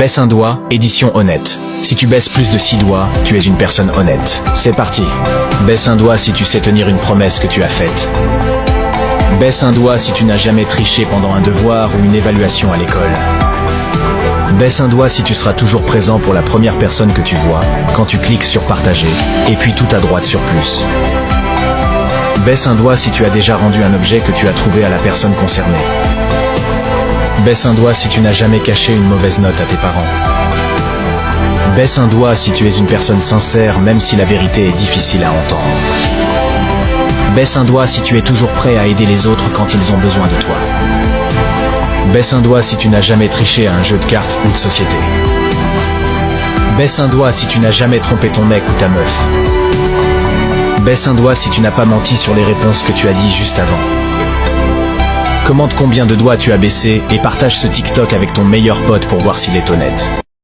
Baisse un doigt, édition honnête. Si tu baisses plus de 6 doigts, tu es une personne honnête. C'est parti. Baisse un doigt si tu sais tenir une promesse que tu as faite. Baisse un doigt si tu n'as jamais triché pendant un devoir ou une évaluation à l'école. Baisse un doigt si tu seras toujours présent pour la première personne que tu vois, quand tu cliques sur partager, et puis tout à droite sur plus. Baisse un doigt si tu as déjà rendu un objet que tu as trouvé à la personne concernée. Baisse un doigt si tu n'as jamais caché une mauvaise note à tes parents. Baisse un doigt si tu es une personne sincère même si la vérité est difficile à entendre. Baisse un doigt si tu es toujours prêt à aider les autres quand ils ont besoin de toi. Baisse un doigt si tu n'as jamais triché à un jeu de cartes ou de société. Baisse un doigt si tu n'as jamais trompé ton mec ou ta meuf. Baisse un doigt si tu n'as pas menti sur les réponses que tu as dit juste avant. Commente combien de doigts tu as baissé et partage ce TikTok avec ton meilleur pote pour voir s'il est honnête.